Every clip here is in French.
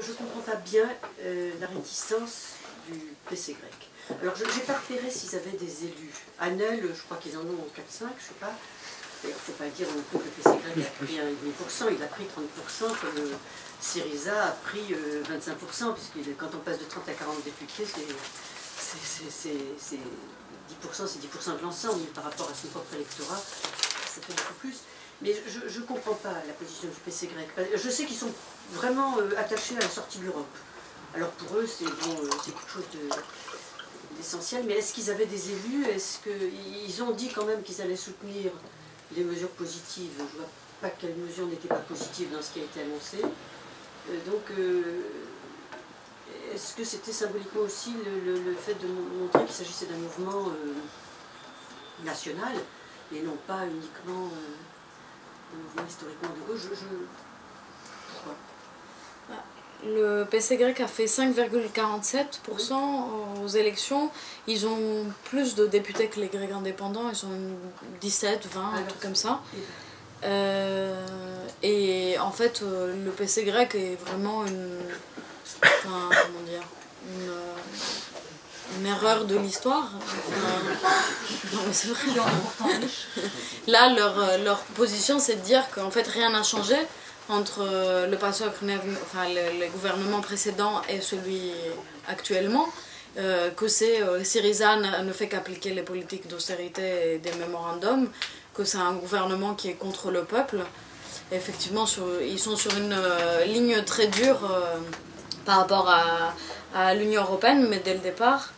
je ne comprends pas bien la réticence du PC grec. Alors, je n'ai pas repéré s'ils avaient des élus. Anel, je crois qu'ils en ont 4-5, je ne sais pas. Il ne faut pas dire non plus que le PC grec a pris 1,5%, il a pris 30%, comme Syriza a pris 25%, puisque quand on passe de 30 à 40 députés, c'est 10%, c'est 10% de l'ensemble, par rapport à son propre électorat, ça fait beaucoup plus. Mais je ne comprends pas la position du PC grec. Je sais qu'ils sont vraiment attachés à la sortie de l'Europe. Alors pour eux, c'est bon, quelque chose d'essentiel. Mais est-ce qu'ils avaient des élus? Est-ce qu'ils ont dit quand même qu'ils allaient soutenir les mesures positives? Je ne vois pas quelles mesures n'étaient pas positives dans ce qui a été annoncé. Est-ce que c'était symboliquement aussi le fait de montrer qu'il s'agissait d'un mouvement national et non pas uniquement un mouvement historiquement de gauche? Pourquoi? Le PC grec a fait 5,47% aux élections. Ils ont plus de députés que les Grecs indépendants. Ils ont 17, 20, un truc comme ça. Et en fait, le PC grec est vraiment une erreur de l'histoire. Non mais c'est vrai. Là, leur position, c'est de dire qu'en fait rien n'a changé entre le gouvernement précédent et celui actuellement, que Syriza ne fait qu'appliquer les politiques d'austérité et des mémorandums, que c'est un gouvernement qui est contre le peuple. Et effectivement, ils sont sur une ligne très dure par rapport à l'Union européenne, mais dès le départ.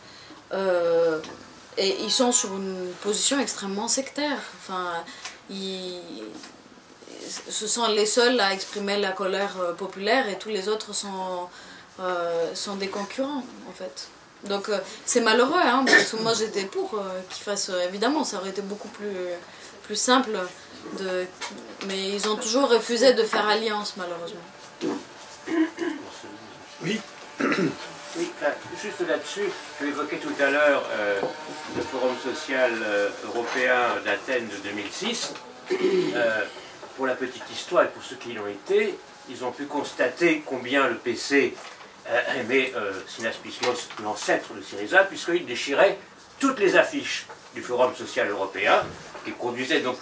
Et ils sont sur une position extrêmement sectaire. Enfin, ce sont les seuls à exprimer la colère populaire et tous les autres sont des concurrents, en fait. Donc c'est malheureux, hein, parce que moi j'étais pour qu'ils fassent... évidemment, ça aurait été beaucoup plus simple, mais ils ont toujours refusé de faire alliance, malheureusement. Oui. Oui, juste là-dessus, je évoquais tout à l'heure le Forum social européen d'Athènes de 2006. Pour la petite histoire et pour ceux qui l'ont été, ils ont pu constater combien le PC aimait Synaspismos, l'ancêtre de Syriza, puisqu'il déchirait toutes les affiches du Forum social européen, qui conduisait donc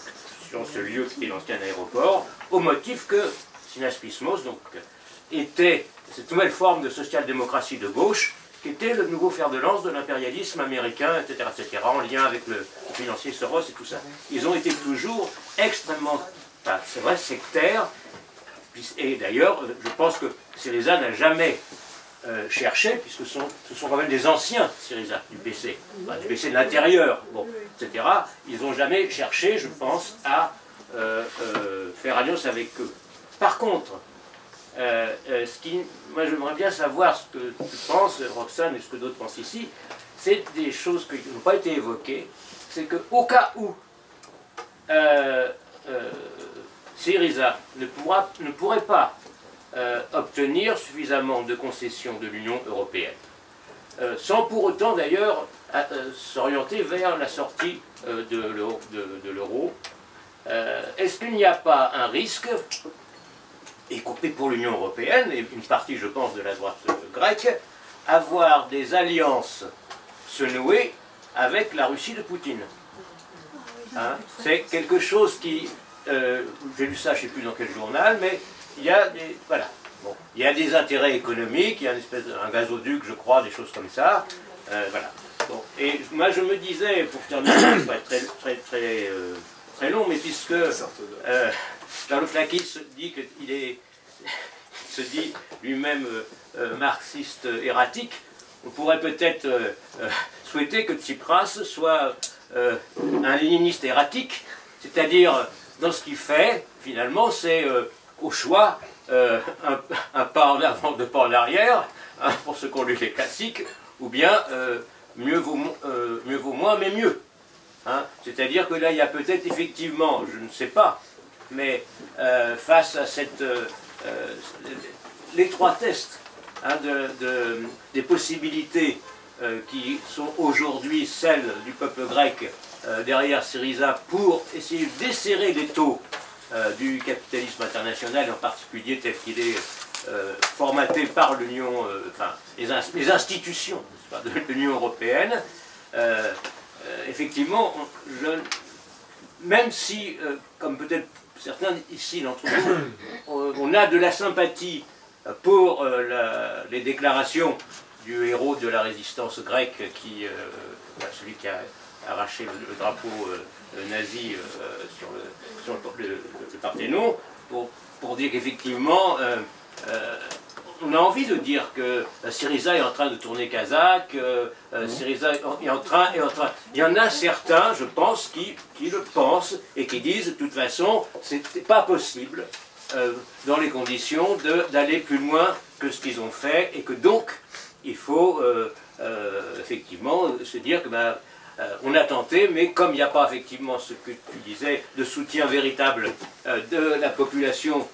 sur ce lieu qui est l'ancien aéroport, au motif que Synaspismos était cette nouvelle forme de social-démocratie de gauche, qui était le nouveau fer de lance de l'impérialisme américain, etc., en lien avec le financier Soros et tout ça. Ils ont été toujours extrêmement, c'est vrai, sectaires, et d'ailleurs, je pense que Syriza n'a jamais cherché, puisque ce sont quand même des anciens Syriza, du PC, enfin, du PC de l'intérieur, bon, etc., ils n'ont jamais cherché, je pense, à faire alliance avec eux. Par contre, moi j'aimerais bien savoir ce que tu penses, Roxane, et ce que d'autres pensent ici, c'est des choses qui n'ont pas été évoquées, c'est qu'au cas où Syriza ne pourrait pas obtenir suffisamment de concessions de l'Union européenne, sans pour autant d'ailleurs s'orienter vers la sortie de l'euro, est-ce qu'il n'y a pas un risque, y compris pour l'Union européenne, et une partie, je pense, de la droite grecque, avoir des alliances se nouer avec la Russie de Poutine? Hein? C'est quelque chose qui... j'ai lu ça, je ne sais plus dans quel journal, mais il y a des... Voilà. Bon, il y a des intérêts économiques, il y a un gazoduc, je crois, des choses comme ça. Voilà. Bon. Et moi, je me disais, pour terminer, ça va être très long, mais puisque... Varoufakis se dit qu'il se dit lui-même marxiste erratique, on pourrait peut-être souhaiter que Tsipras soit un léniniste erratique, c'est-à-dire dans ce qu'il fait, finalement, c'est au choix un pas en avant, deux pas en arrière, hein, pour ce qu'on lui fait classique, ou bien mieux vaut moins, mais mieux. Hein. C'est-à-dire que là, il y a peut-être effectivement, je ne sais pas, mais face à cette l'étroitesse hein, des possibilités qui sont aujourd'hui celles du peuple grec derrière Syriza pour essayer de desserrer les taux du capitalisme international, en particulier tel qu'il est formatée par l'Union, enfin, les institutions de l'Union européenne, effectivement, même si, comme peut-être certains ici d'entre nous, on a de la sympathie pour les déclarations du héros de la résistance grecque, celui qui a arraché le drapeau nazi sur le Parthénon, pour dire qu'effectivement, on a envie de dire que Syriza est en train de tourner kazakh, Syriza est en train... Il y en a certains, je pense, qui le pensent et qui disent, de toute façon, c'est pas possible, dans les conditions, d'aller plus loin que ce qu'ils ont fait, et que donc, il faut effectivement se dire que on a tenté, mais comme il n'y a pas effectivement ce que tu disais, de soutien véritable de la population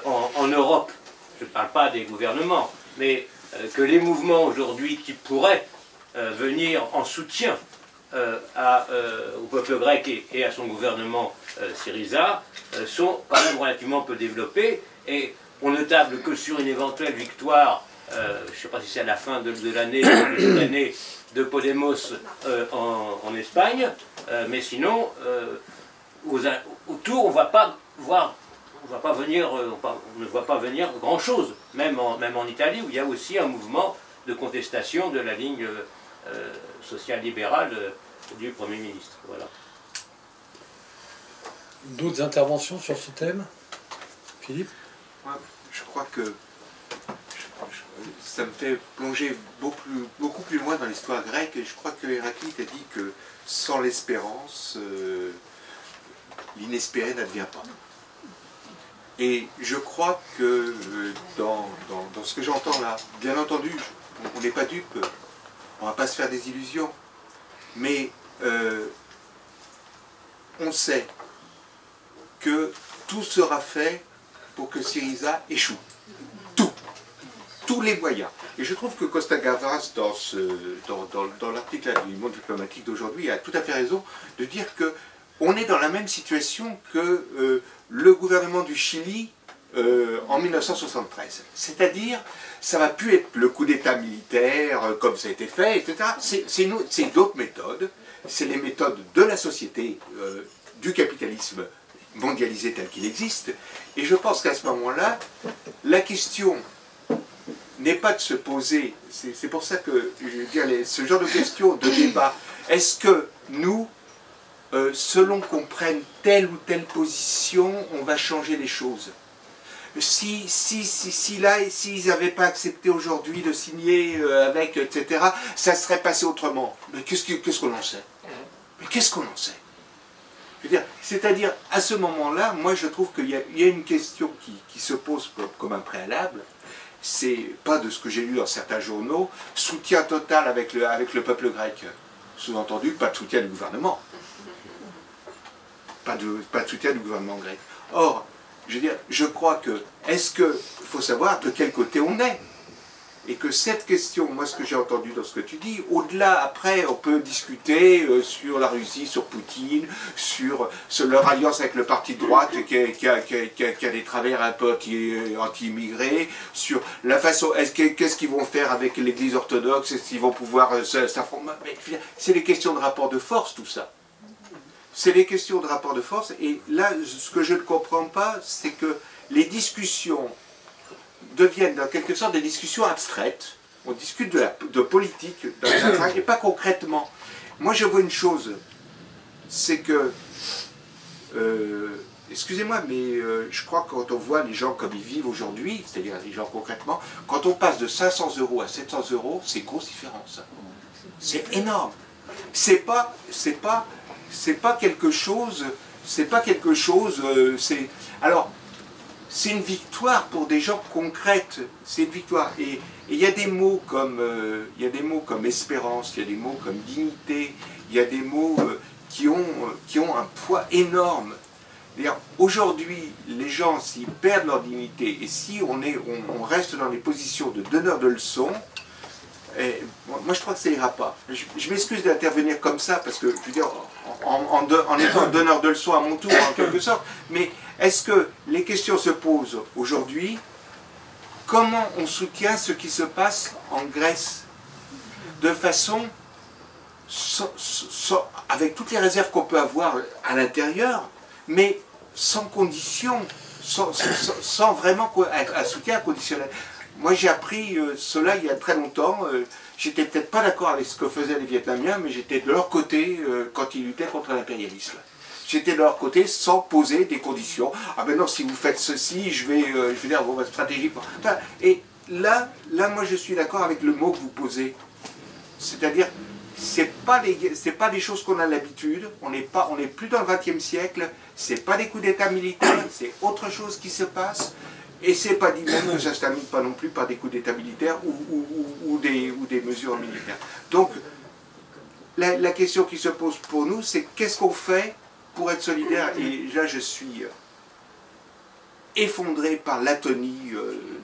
en Europe, je ne parle pas des gouvernements, mais que les mouvements aujourd'hui qui pourraient venir en soutien au peuple grec et à son gouvernement Syriza sont quand même relativement peu développés, et on ne table que sur une éventuelle victoire, je ne sais pas si c'est à la fin de l'année de Podemos en Espagne, mais sinon, autour, on ne voit pas venir, on ne voit pas venir grand-chose, même en Italie, où il y a aussi un mouvement de contestation de la ligne social-libérale du Premier ministre. Voilà. D'autres interventions sur ce thème? Philippe? Moi, je crois que ça me fait plonger beaucoup plus loin dans l'histoire grecque, et je crois que Héraclite a dit que sans l'espérance, l'inespéré n'advient pas. Et je crois que dans ce que j'entends là, bien entendu, on n'est pas dupe, on ne va pas se faire des illusions, mais on sait que tout sera fait pour que Syriza échoue. Tous les moyens. Et je trouve que Costa Gavras, dans l'article du Monde diplomatique d'aujourd'hui, a tout à fait raison de dire que on est dans la même situation que le gouvernement du Chili en 1973. C'est-à-dire, ça ne va plus être le coup d'État militaire comme ça a été fait, etc. C'est d'autres méthodes. C'est les méthodes de la société, du capitalisme mondialisé tel qu'il existe. Et je pense qu'à ce moment-là, la question n'est pas de se poser, c'est pour ça que je veux dire, ce genre de questions, de débat, est-ce que nous, selon qu'on prenne telle ou telle position, on va changer les choses? Si là, s'ils n'avaient pas accepté aujourd'hui de signer avec, etc., ça serait passé autrement. Mais qu'est-ce qu'on en sait? Mais qu'est-ce qu'on en sait? C'est-à-dire, à ce moment-là, moi je trouve qu'il y a une question qui se pose comme un préalable. C'est pas de ce que j'ai lu dans certains journaux, soutien total avec le peuple grec. Sous-entendu, pas de soutien du gouvernement. Pas de soutien du gouvernement grec. Or, je veux dire, je crois que, il faut savoir de quel côté on est. Et que cette question, moi ce que j'ai entendu dans ce que tu dis, au-delà, après, on peut discuter sur la Russie, sur Poutine, sur leur alliance avec le parti de droite qui a des travers un peu anti-immigrés, sur la façon, qu'est-ce qu'ils vont faire avec l'église orthodoxe, est-ce qu'ils vont pouvoir s'affronter. C'est des questions de rapport de force, tout ça. C'est des questions de rapport de force, et là, ce que je ne comprends pas, c'est que les discussions deviennent en quelque sorte des discussions abstraites. On discute de politique, et pas concrètement. Moi je vois une chose, c'est que, excusez-moi, mais je crois que quand on voit les gens comme ils vivent aujourd'hui, c'est-à-dire les gens concrètement, quand on passe de 500 € à 700 €, c'est une grosse différence. C'est énorme. C'est pas quelque chose, alors, c'est une victoire pour des gens concrètes, c'est une victoire. Et il y a des mots comme espérance, il y a des mots comme dignité, il y a des mots qui ont un poids énorme. Aujourd'hui, les gens, s'ils perdent leur dignité, et si on reste dans les positions de donneurs de leçons, moi je crois que ça ira pas. Je m'excuse d'intervenir comme ça, parce que, je veux dire, en étant donneur de leçons à mon tour, en quelque sorte, mais est-ce que les questions se posent aujourd'hui comment on soutient ce qui se passe en Grèce de façon, avec toutes les réserves qu'on peut avoir à l'intérieur, mais sans condition, sans vraiment un soutien inconditionnel. Moi j'ai appris cela il y a très longtemps, j'étais peut-être pas d'accord avec ce que faisaient les Vietnamiens, mais j'étais de leur côté quand ils luttaient contre l'impérialisme. J'étais de leur côté sans poser des conditions. Ah ben non, si vous faites ceci, je vais dire votre stratégie. Enfin, et là, moi je suis d'accord avec le mot que vous posez. C'est-à-dire, c'est pas des choses qu'on a l'habitude, on n'est plus dans le XXe siècle, c'est pas des coups d'État militaires, c'est autre chose qui se passe, et c'est pas dit même que ça se termine pas non plus par des coups d'État militaires ou des mesures militaires. Donc, la question qui se pose pour nous, c'est qu'est-ce qu'on fait pour être solidaire? Et là, je suis effondré par l'atonie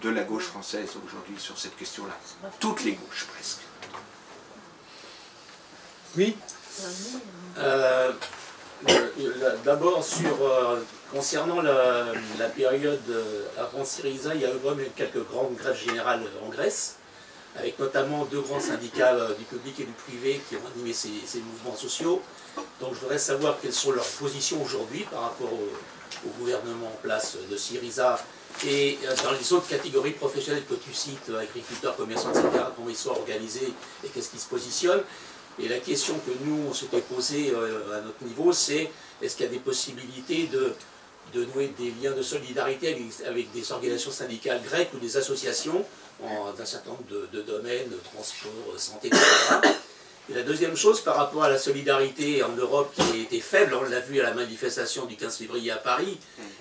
de la gauche française aujourd'hui sur cette question-là. Toutes les gauches, presque. Oui. D'abord, concernant la période avant Syriza, il y a eu quelques grandes grèves générales en Grèce, avec notamment 2 grands syndicats du public et du privé qui ont animé ces mouvements sociaux. Donc je voudrais savoir quelles sont leurs positions aujourd'hui par rapport au gouvernement en place de Syriza et dans les autres catégories professionnelles que tu cites, agriculteurs, commerçants, etc., comment ils sont organisés et qu'est-ce qui se positionne. Et la question que nous, on s'était posée à notre niveau, c'est est-ce qu'il y a des possibilités de nouer des liens de solidarité avec des organisations syndicales grecques ou des associations d'un certain nombre de domaines, transport, santé, etc. Et la deuxième chose, par rapport à la solidarité en Europe qui était faible, on l'a vu à la manifestation du 15 février à Paris,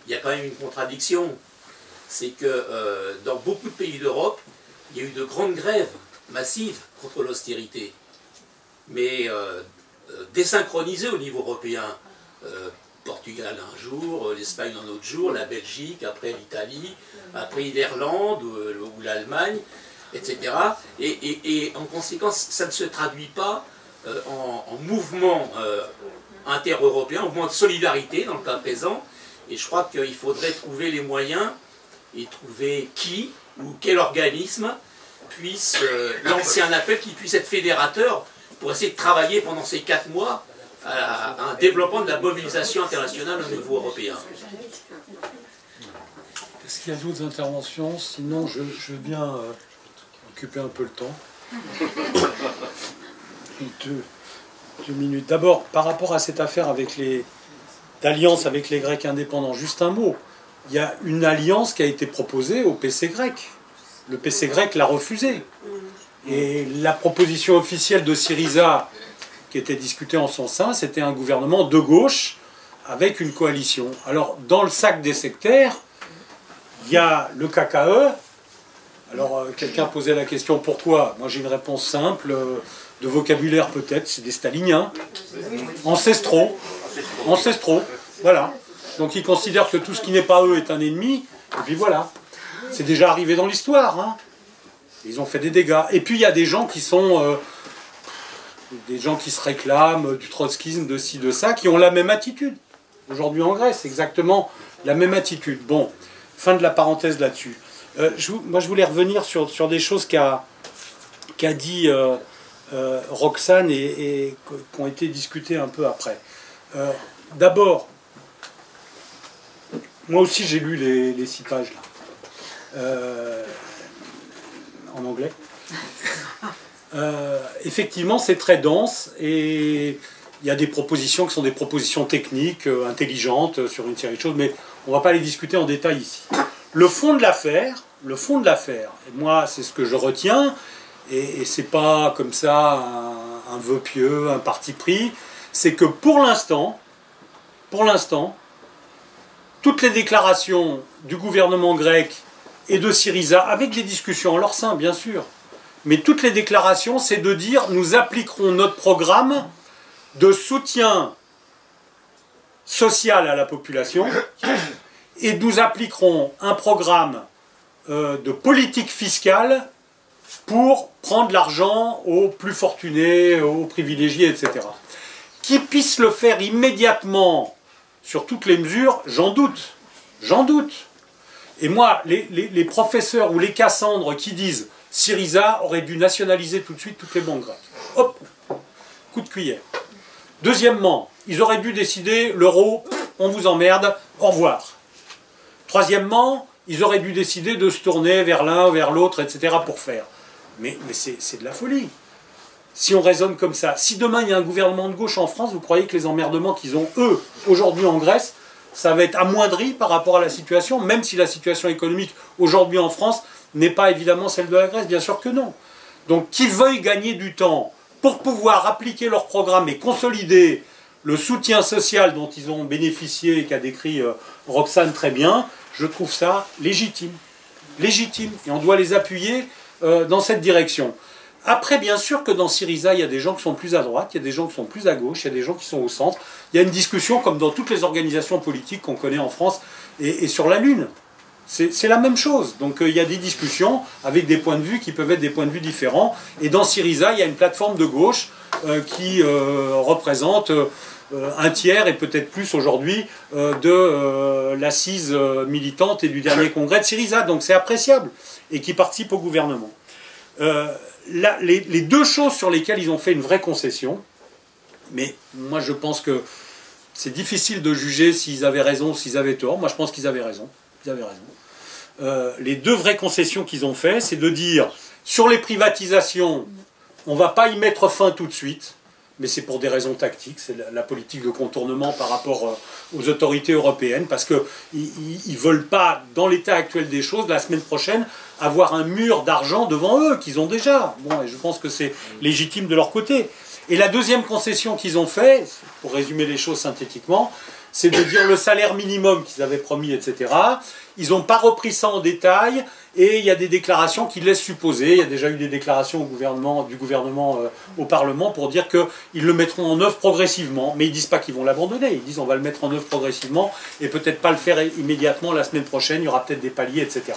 il y a quand même une contradiction. C'est que dans beaucoup de pays d'Europe, il y a eu de grandes grèves massives contre l'austérité, mais désynchronisées au niveau européen. Portugal un jour, l'Espagne un autre jour, la Belgique, après l'Italie, après l'Irlande ou l'Allemagne, etc. Et en conséquence, ça ne se traduit pas en mouvement inter-européen, en mouvement de solidarité dans le cas présent. Et je crois qu'il faudrait trouver les moyens et trouver qui ou quel organisme puisse lancer un appel qui puisse être fédérateur pour essayer de travailler pendant ces 4 mois à un développement de la mobilisation internationale au niveau européen. Est-ce qu'il y a d'autres interventions? Sinon, je veux bien occuper un peu le temps. 2 minutes. D'abord, par rapport à cette affaire d'alliance avec les Grecs indépendants, juste un mot. Il y a une alliance qui a été proposée au PC grec. Le PC grec l'a refusée. Et la proposition officielle de Syriza, qui était discutée en son sein, c'était un gouvernement de gauche avec une coalition. Alors, dans le sac des sectaires, il y a le KKE. Alors, quelqu'un posait la question pourquoi? Moi, j'ai une réponse simple, de vocabulaire peut-être, c'est des staliniens, ancestraux, voilà. Donc, ils considèrent que tout ce qui n'est pas eux est un ennemi, et puis voilà. C'est déjà arrivé dans l'histoire, hein. Ils ont fait des dégâts. Et puis, il y a des gens qui sont... des gens qui se réclament du trotskisme, de ci, de ça, qui ont la même attitude. Aujourd'hui en Grèce, exactement la même attitude. Bon, fin de la parenthèse là-dessus. Moi, je voulais revenir sur des choses qu'a dit Roxane et qui ont été discutées un peu après. D'abord, moi aussi j'ai lu les 6 pages là, en anglais. Effectivement, c'est très dense et il y a des propositions qui sont des propositions techniques, intelligentes sur une série de choses, mais on ne va pas les discuter en détail ici. Le fond de l'affaire, et moi c'est ce que je retiens, et c'est pas comme ça un vœu pieux, un parti pris, c'est que pour l'instant, toutes les déclarations du gouvernement grec et de Syriza, avec des discussions en leur sein bien sûr, mais toutes les déclarations, c'est de dire nous appliquerons notre programme de soutien social à la population et nous appliquerons un programme de politique fiscale pour prendre l'argent aux plus fortunés, aux privilégiés, etc. Qu'ils puissent le faire immédiatement sur toutes les mesures, j'en doute. Et moi, les professeurs ou les Cassandres qui disent Syriza aurait dû nationaliser tout de suite toutes les banques grecques. Hop, coup de cuillère. Deuxièmement, ils auraient dû décider l'euro, on vous emmerde, au revoir. Troisièmement, ils auraient dû décider de se tourner vers l'un, vers l'autre, etc. pour faire. Mais c'est de la folie. Si on raisonne comme ça, si demain il y a un gouvernement de gauche en France, vous croyez que les emmerdements qu'ils ont, eux, aujourd'hui en Grèce, ça va être amoindri par rapport à la situation, même si la situation économique aujourd'hui en France n'est pas évidemment celle de la Grèce, bien sûr que non. Donc qu'ils veuillent gagner du temps pour pouvoir appliquer leur programme et consolider le soutien social dont ils ont bénéficié et qu'a décrit Roxane très bien, je trouve ça légitime. Légitime. Et on doit les appuyer dans cette direction. Après, bien sûr que dans Syriza, il y a des gens qui sont plus à droite, il y a des gens qui sont plus à gauche, il y a des gens qui sont au centre. Il y a une discussion, comme dans toutes les organisations politiques qu'on connaît en France et sur la Lune. C'est la même chose. Donc il y a des discussions avec des points de vue qui peuvent être des points de vue différents. Et dans Syriza, il y a une plateforme de gauche qui représente un tiers et peut-être plus aujourd'hui de l'assise militante et du dernier congrès de Syriza. Donc c'est appréciable et qui participe au gouvernement. Les deux choses sur lesquelles ils ont fait une vraie concession, mais moi je pense que c'est difficile de juger s'ils avaient raison ou s'ils avaient tort. Moi je pense qu'ils avaient raison. Ils avaient raison. Les deux vraies concessions qu'ils ont fait, c'est de dire sur les privatisations, on ne va pas y mettre fin tout de suite, mais c'est pour des raisons tactiques, c'est la politique de contournement par rapport aux autorités européennes, parce qu'ils ne veulent pas, dans l'état actuel des choses, la semaine prochaine, avoir un mur d'argent devant eux, qu'ils ont déjà. Bon, et je pense que c'est légitime de leur côté. Et la deuxième concession qu'ils ont fait, pour résumer les choses synthétiquement, c'est de dire le salaire minimum qu'ils avaient promis, etc. Ils n'ont pas repris ça en détail, et il y a des déclarations qui laissent supposer, il y a déjà eu des déclarations du gouvernement au Parlement pour dire qu'ils le mettront en œuvre progressivement, mais ils ne disent pas qu'ils vont l'abandonner, ils disent on va le mettre en œuvre progressivement, et peut-être pas le faire immédiatement la semaine prochaine, il y aura peut-être des paliers, etc.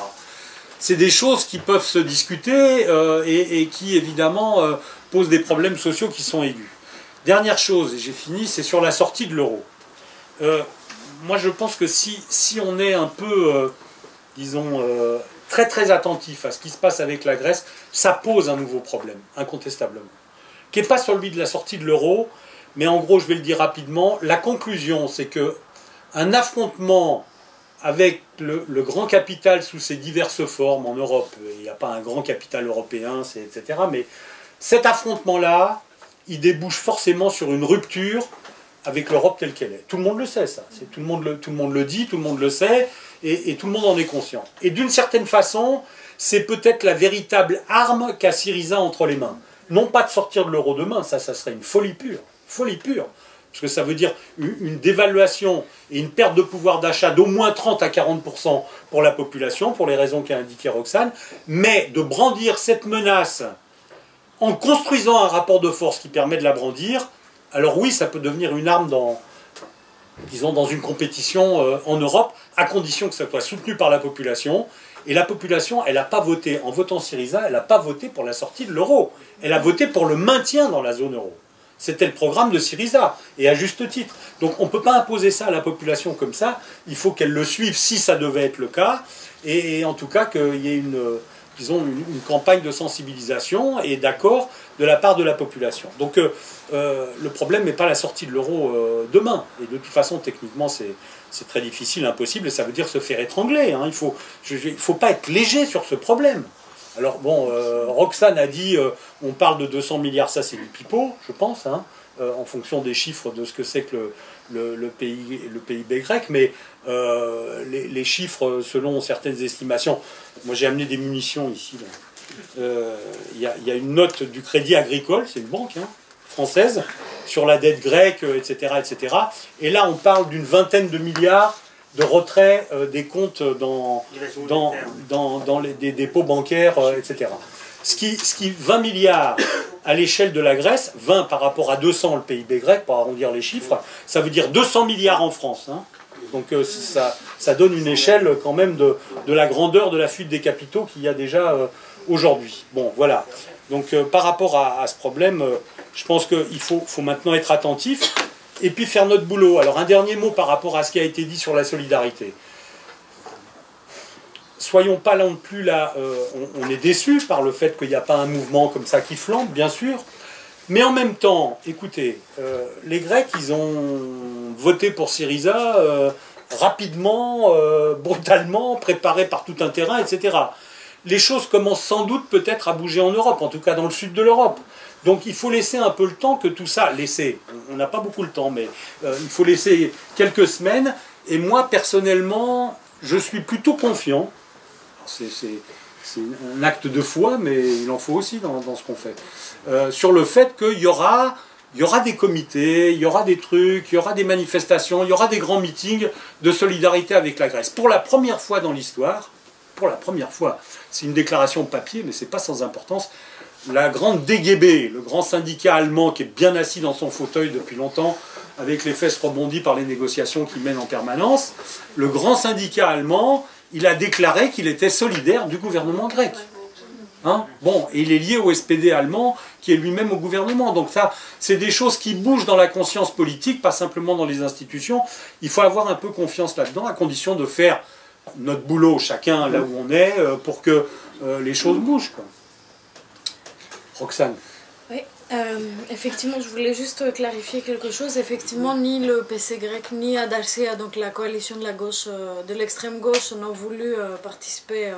C'est des choses qui peuvent se discuter et qui évidemment posent des problèmes sociaux qui sont aigus. Dernière chose, et j'ai fini, c'est sur la sortie de l'euro. Moi je pense que si on est un peu, disons, très très attentif à ce qui se passe avec la Grèce, ça pose un nouveau problème, incontestablement. Qui n'est pas celui de la sortie de l'euro, mais en gros, je vais le dire rapidement, la conclusion c'est qu'un affrontement avec le grand capital sous ses diverses formes en Europe, il n'y a pas un grand capital européen, etc., mais cet affrontement-là, il débouche forcément sur une rupture avec l'Europe telle qu'elle est. Tout le monde le sait, ça. Tout le monde le dit, tout le monde le sait, et tout le monde en est conscient. Et d'une certaine façon, c'est peut-être la véritable arme qu'a Syriza entre les mains. Non pas de sortir de l'euro demain, ça serait une folie pure. Folie pure. Parce que ça veut dire une dévaluation et une perte de pouvoir d'achat d'au moins 30 à 40% pour la population, pour les raisons qu'a indiqué Roxane, mais de brandir cette menace en construisant un rapport de force qui permet de la brandir, alors oui, ça peut devenir une arme dans une compétition en Europe, à condition que ça soit soutenu par la population. Et la population, elle n'a pas voté, en votant Syriza, elle n'a pas voté pour la sortie de l'euro. Elle a voté pour le maintien dans la zone euro. C'était le programme de Syriza, et à juste titre. Donc on ne peut pas imposer ça à la population comme ça, il faut qu'elle le suive si ça devait être le cas, et en tout cas qu'il y ait une campagne de sensibilisation et d'accord de la part de la population. Donc le problème n'est pas la sortie de l'euro demain, et de toute façon techniquement c'est très difficile, impossible, et ça veut dire se faire étrangler, hein. Il ne faut pas être léger sur ce problème. Alors bon, Roxane a dit, on parle de 200 milliards, ça c'est du pipeau, je pense, hein, en fonction des chiffres de ce que c'est que le PIB grec, mais les chiffres selon certaines estimations, moi j'ai amené des munitions ici, il y a une note du Crédit Agricole, c'est une banque française, sur la dette grecque, etc., etc. Et là on parle d'une vingtaine de milliards de retrait des comptes dans des dépôts bancaires, etc. Ce qui 20 milliards à l'échelle de la Grèce, 20 par rapport à 200 le PIB grec, pour arrondir les chiffres, ça veut dire 200 milliards en France. Hein. Donc ça donne une échelle quand même de la grandeur de la fuite des capitaux qu'il y a déjà aujourd'hui. Bon, voilà. Donc par rapport à ce problème, je pense qu'il faut maintenant être attentif et puis faire notre boulot. Alors un dernier mot par rapport à ce qui a été dit sur la solidarité. soyons pas là non plus là, on est déçus par le fait qu'il n'y a pas un mouvement comme ça qui flambe, bien sûr. Mais en même temps, écoutez, les Grecs, ils ont voté pour Syriza rapidement, brutalement, préparés par tout un terrain, etc. Les choses commencent sans doute peut-être à bouger en Europe, en tout cas dans le sud de l'Europe. Donc il faut laisser un peu le temps que tout ça... Laisser, on n'a pas beaucoup le temps, mais il faut laisser quelques semaines. Et moi, personnellement, je suis plutôt confiant. C'est un acte de foi, mais il en faut aussi dans ce qu'on fait. Sur le fait qu'il y aura des comités, il y aura des trucs, il y aura des manifestations, il y aura des grands meetings de solidarité avec la Grèce. Pour la première fois dans l'histoire, c'est une déclaration de papier, mais ce n'est pas sans importance, la grande DGB, le grand syndicat allemand qui est bien assis dans son fauteuil depuis longtemps, avec les fesses rebondies par les négociations qu'il mène en permanence, le grand syndicat allemand, il a déclaré qu'il était solidaire du gouvernement grec. Hein? Bon, et il est lié au SPD allemand, qui est lui-même au gouvernement. Donc ça, c'est des choses qui bougent dans la conscience politique, pas simplement dans les institutions. Il faut avoir un peu confiance là-dedans, à condition de faire notre boulot, chacun là où on est, pour que les choses bougent, quoi. Roxane. Oui, effectivement, je voulais juste clarifier quelque chose. Effectivement, ni le PC grec, ni Adarsia, donc la coalition de la gauche, de l'extrême gauche, n'ont voulu participer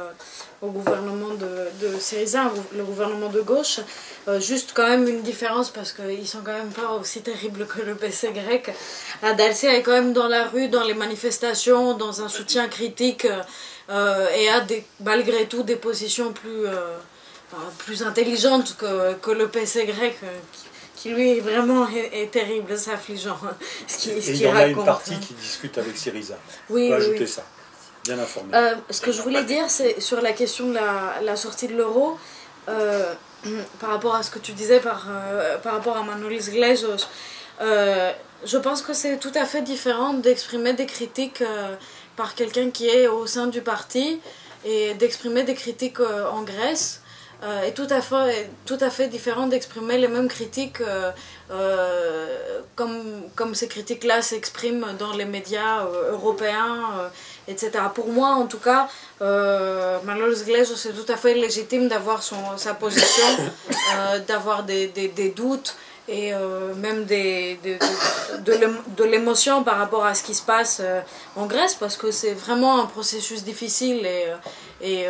au gouvernement de Syriza, le gouvernement de gauche. Juste quand même une différence, parce qu'ils sont quand même pas aussi terribles que le PC grec. Adarsia est quand même dans la rue, dans les manifestations, dans un soutien critique, et a malgré tout des positions plus intelligente que le PC grec, qui lui vraiment est terrible, c'est affligeant. Et il y en a une partie qui discute avec Syriza. Oui, on peut ajouter oui. ça. Bien informé. Ce que je voulais dire, c'est sur la question de la sortie de l'euro, par rapport à ce que tu disais par rapport à Manolis Glezos, je pense que c'est tout à fait différent d'exprimer des critiques par quelqu'un qui est au sein du parti et d'exprimer des critiques en Grèce. Est tout à fait différent d'exprimer les mêmes critiques comme ces critiques-là s'expriment dans les médias européens, etc. Pour moi, en tout cas, Manolis Glezos, c'est tout à fait légitime d'avoir sa position, d'avoir des doutes et même de l'émotion par rapport à ce qui se passe en Grèce, parce que c'est vraiment un processus difficile et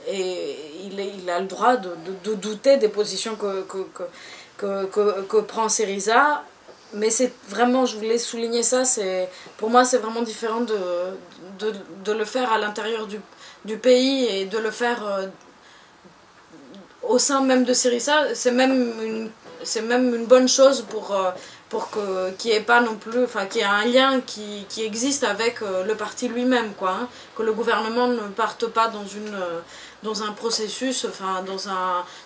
il a le droit de douter des positions que prend Syriza. Mais c'est vraiment, je voulais souligner ça, pour moi c'est vraiment différent de le faire à l'intérieur du pays et de le faire au sein même de Syriza. C'est même une bonne chose pour qu'il n'y ait pas non plus, enfin qu'il y ait un lien qui existe avec le parti lui-même, quoi, hein, que le gouvernement ne parte pas dans un processus, enfin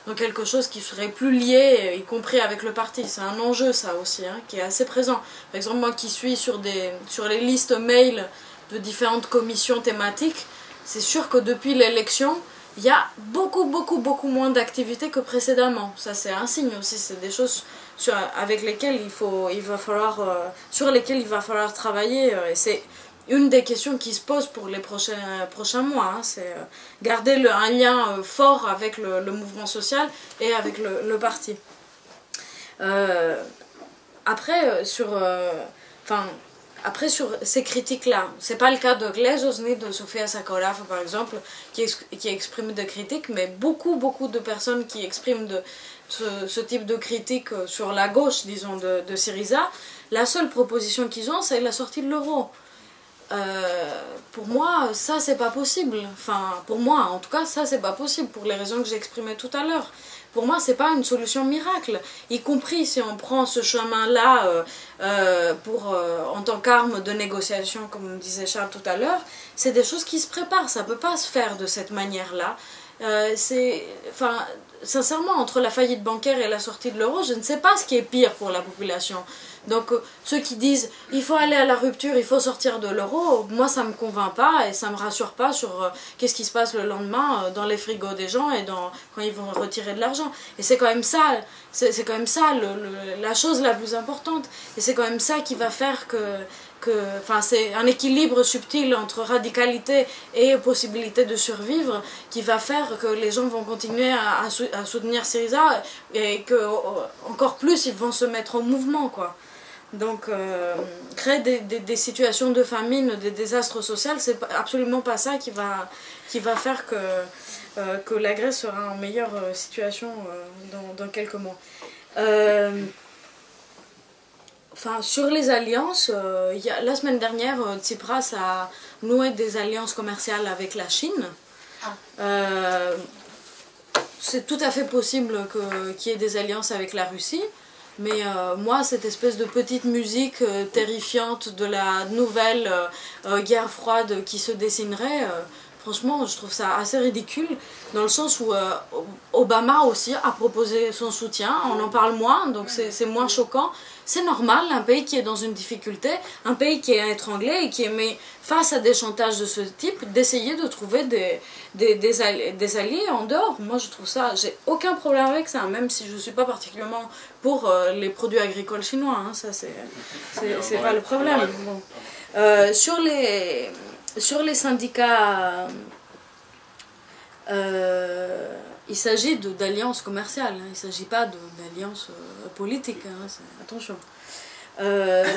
dans quelque chose qui serait plus lié, y compris avec le parti. C'est un enjeu, ça aussi, hein, qui est assez présent. Par exemple, moi qui suis sur les listes mail de différentes commissions thématiques, c'est sûr que depuis l'élection, il y a beaucoup moins d'activités que précédemment. Ça, c'est un signe aussi. C'est des choses sur lesquelles il va falloir travailler. Et c'est une des questions qui se posent pour les prochains mois. Hein. C'est garder un lien fort avec le mouvement social et avec le parti. Après, sur ces critiques-là, c'est pas le cas de Glezos ni de Sofia Sakorafa, par exemple, qui expriment des critiques, mais beaucoup de personnes qui expriment ce type de critiques sur la gauche, disons, de Syriza, la seule proposition qu'ils ont, c'est la sortie de l'euro. Pour moi, ça, c'est pas possible. Enfin, pour moi, en tout cas, ça, c'est pas possible, pour les raisons que j'exprimais tout à l'heure. Pour moi, c'est pas une solution miracle, y compris si on prend ce chemin-là en tant qu'arme de négociation, comme disait Charles tout à l'heure. C'est des choses qui se préparent, ça peut pas se faire de cette manière-là. Sincèrement, entre la faillite bancaire et la sortie de l'euro, je ne sais pas ce qui est pire pour la population. Donc ceux qui disent il faut aller à la rupture, il faut sortir de l'euro, moi ça me convainc pas et ça me rassure pas sur qu'est-ce qui se passe le lendemain dans les frigos des gens et quand ils vont retirer de l'argent. Et c'est quand même ça, la chose la plus importante. Et c'est quand même ça qui va faire c'est un équilibre subtil entre radicalité et possibilité de survivre qui va faire que les gens vont continuer à soutenir Syriza et que encore plus ils vont se mettre en mouvement, quoi. Donc créer des situations de famine, des désastres sociaux, c'est absolument pas ça qui va faire que la Grèce sera en meilleure situation dans quelques mois. Sur les alliances, la semaine dernière, Tsipras a noué des alliances commerciales avec la Chine. C'est tout à fait possible qu'il y ait des alliances avec la Russie. Mais moi, cette espèce de petite musique terrifiante de la nouvelle guerre froide qui se dessinerait, franchement, je trouve ça assez ridicule, dans le sens où Obama aussi a proposé son soutien, on en parle moins, donc c'est moins choquant. C'est normal, un pays qui est dans une difficulté, un pays qui est étranglé et qui est mis face à des chantages de ce type, d'essayer de trouver des alliés en dehors. Moi, je trouve ça, j'ai aucun problème avec ça, même si je ne suis pas particulièrement pour les produits agricoles chinois, hein, ça c'est pas le problème. Bon. Sur les syndicats, il s'agit d'alliances commerciales, hein, il ne s'agit pas d'alliances politiques, hein, attention.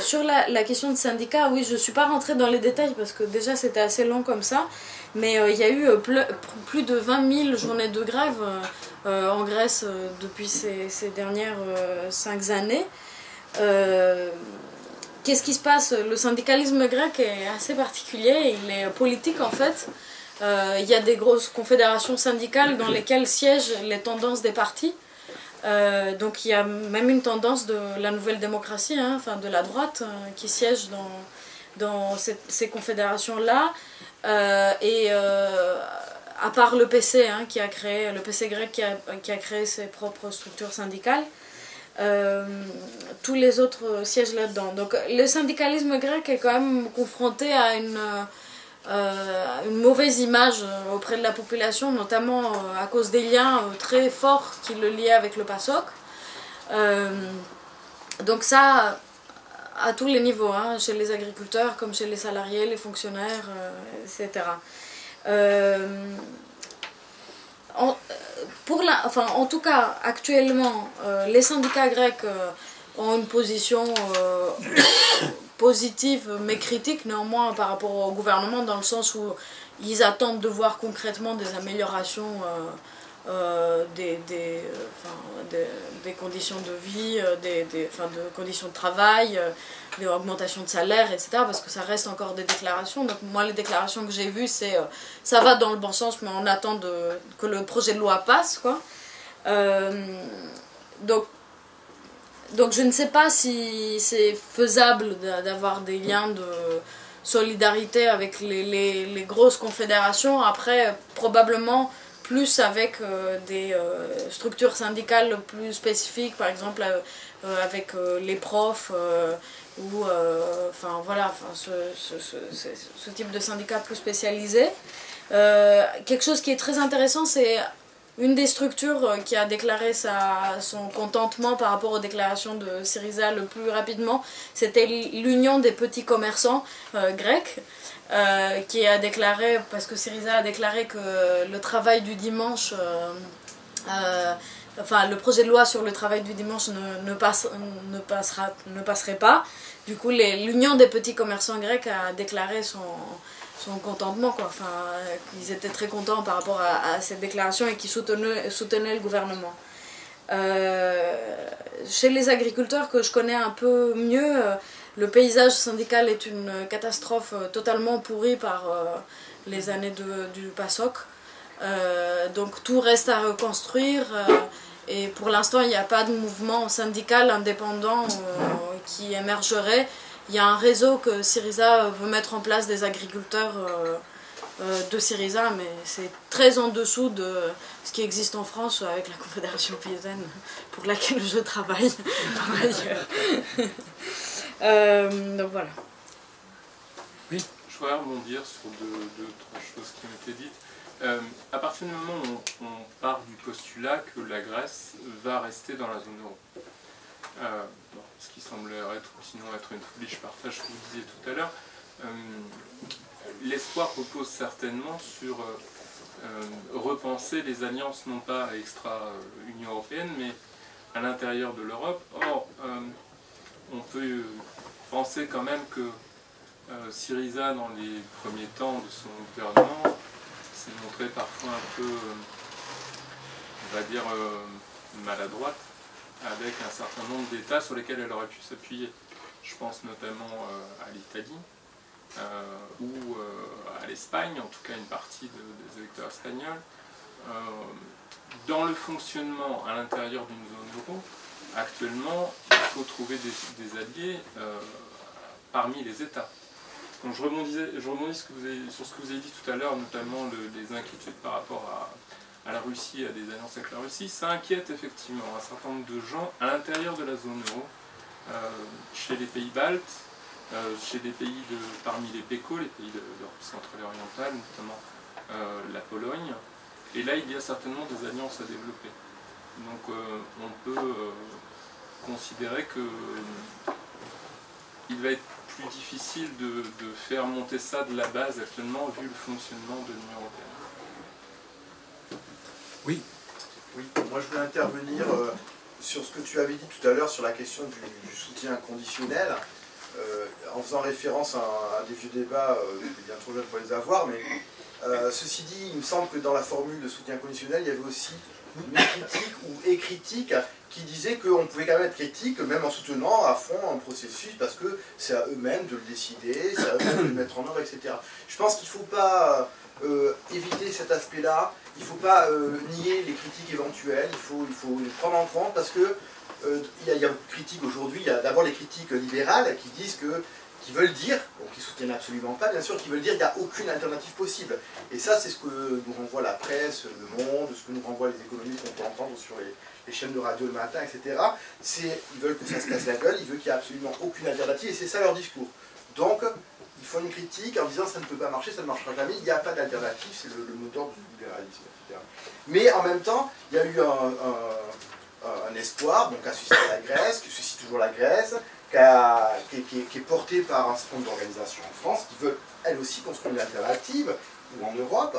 Sur la question de syndicats, oui, je ne suis pas rentrée dans les détails parce que déjà c'était assez long comme ça, mais il y a eu plus de 20 000 journées de grève en Grèce depuis ces dernières 5 années. Qu'est-ce qui se passe? Le syndicalisme grec est assez particulier, il est politique en fait. Il y a des grosses confédérations syndicales dans lesquelles siègent les tendances des partis. Donc il y a même une tendance de la nouvelle démocratie, hein, enfin de la droite, qui siège dans ces confédérations-là. À part le PC, hein, le PC grec qui a créé ses propres structures syndicales, tous les autres siègent là-dedans. Donc le syndicalisme grec est quand même confronté à une mauvaise image auprès de la population, notamment à cause des liens très forts qui le liaient avec le PASOK. Donc ça, à tous les niveaux, hein, chez les agriculteurs comme chez les salariés, les fonctionnaires, etc. En tout cas, actuellement, les syndicats grecs ont une position positive mais critique néanmoins par rapport au gouvernement, dans le sens où ils attendent de voir concrètement des améliorations des conditions de vie, de conditions de travail, des augmentations de salaire, etc. Parce que ça reste encore des déclarations. Donc moi, les déclarations que j'ai vues, c'est ça va dans le bon sens, mais on attend que le projet de loi passe, quoi. Donc je ne sais pas si c'est faisable d'avoir des liens de solidarité avec les grosses confédérations. Après, probablement plus avec des structures syndicales plus spécifiques, par exemple avec les profs ou ce type de syndicat plus spécialisé. Quelque chose qui est très intéressant, c'est une des structures qui a déclaré son contentement par rapport aux déclarations de Syriza le plus rapidement, c'était l'Union des petits commerçants grecs, qui a déclaré, parce que Syriza a déclaré que le travail du dimanche, le projet de loi sur le travail du dimanche ne passerait pas. Du coup, l'Union des petits commerçants grecs a déclaré son contentement, quoi. Enfin, ils étaient très contents par rapport à cette déclaration et qui soutenaient le gouvernement. Chez les agriculteurs que je connais un peu mieux, le paysage syndical est une catastrophe totalement pourrie par les années du PASOK. Donc tout reste à reconstruire et pour l'instant il n'y a pas de mouvement syndical indépendant qui émergerait. Il y a un réseau que Syriza veut mettre en place des agriculteurs de Syriza, mais c'est très en dessous de ce qui existe en France avec la Confédération paysanne pour laquelle je travaille par ailleurs. Donc voilà. Oui. Je voudrais rebondir sur deux trois choses qui ont été dites. À partir du moment où on part du postulat que la Grèce va rester dans la zone euro, ce qui semble sinon être une folie, je partage ce que vous disiez tout à l'heure. L'espoir repose certainement sur repenser les alliances non pas extra-Union européenne, mais à l'intérieur de l'Europe. Or, on peut penser quand même que Syriza, dans les premiers temps de son gouvernement, s'est montrée parfois un peu, on va dire, maladroite, avec un certain nombre d'États sur lesquels elle aurait pu s'appuyer. Je pense notamment à l'Italie, ou à l'Espagne, en tout cas une partie des électeurs espagnols. Dans le fonctionnement à l'intérieur d'une zone euro, actuellement, il faut trouver des alliés parmi les États. Donc je rebondis sur ce que vous avez dit tout à l'heure, notamment les inquiétudes par rapport à la Russie, à des alliances avec la Russie. Ça inquiète effectivement un certain nombre de gens à l'intérieur de la zone euro, chez les pays baltes, chez des pays parmi les PECO, les pays d'Europe centrale et orientale, notamment la Pologne. Et là, il y a certainement des alliances à développer. Donc on peut considérer qu'il va être plus difficile de faire monter ça de la base actuellement, vu le fonctionnement de l'Union européenne. Oui. Oui, moi je voulais intervenir sur ce que tu avais dit tout à l'heure sur la question du soutien inconditionnel, en faisant référence à des vieux débats, j'étais bien trop jeune pour les avoir, mais ceci dit, il me semble que dans la formule de soutien inconditionnel, il y avait aussi une critique ou critique qui disait qu'on pouvait quand même être critique, même en soutenant à fond un processus, parce que c'est à eux-mêmes de le décider, c'est à eux-mêmes de le mettre en œuvre, etc. Je pense qu'il ne faut pas éviter cet aspect-là, il ne faut pas nier les critiques éventuelles, il faut les prendre en compte, parce que il y a beaucoup de critiques aujourd'hui. Il y a d'abord les critiques libérales qui veulent dire, donc qui ne soutiennent absolument pas, bien sûr, qui veulent dire qu'il n'y a aucune alternative possible. Et ça, c'est ce que nous renvoie la presse, le Monde, ce que nous renvoient les économistes qu'on peut entendre sur les chaînes de radio le matin, etc. Ils veulent que ça se casse la gueule, ils veulent qu'il n'y ait absolument aucune alternative, et c'est ça leur discours. Donc, ils font une critique en disant ça ne peut pas marcher, ça ne marchera jamais, il n'y a pas d'alternative, c'est le mot d'ordre du libéralisme, etc. Mais en même temps, il y a eu un espoir, donc a suscité la Grèce, qui suscite toujours la Grèce, qui est porté par un certain nombre d'organisations en France, qui veulent elles aussi construire une alternative, ou en Europe,